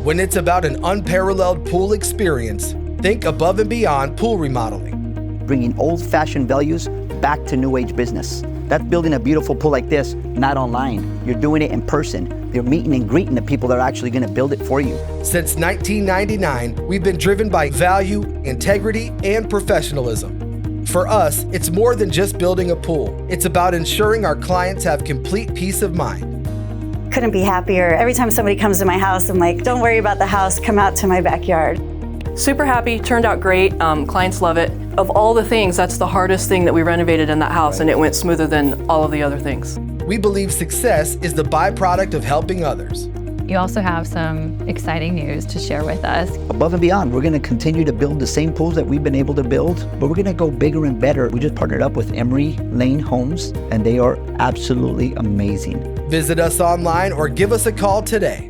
When it's about an unparalleled pool experience, think Above and Beyond Pool Remodeling. Bringing old-fashioned values back to new age business. That's building a beautiful pool like this, not online. You're doing it in person. You're meeting and greeting the people that are actually going to build it for you. Since 1999, we've been driven by value, integrity, and professionalism. For us, it's more than just building a pool. It's about ensuring our clients have complete peace of mind. Couldn't be happier. Every time somebody comes to my house, I'm like, don't worry about the house, come out to my backyard. Super happy, turned out great, clients love it. Of all the things, that's the hardest thing that we renovated in that house, and it went smoother than all of the other things. We believe success is the byproduct of helping others. You also have some exciting news to share with us. Above and Beyond, we're going to continue to build the same pools that we've been able to build, but we're going to go bigger and better. We just partnered up with Emery Lane Homes, and they are absolutely amazing. Visit us online or give us a call today.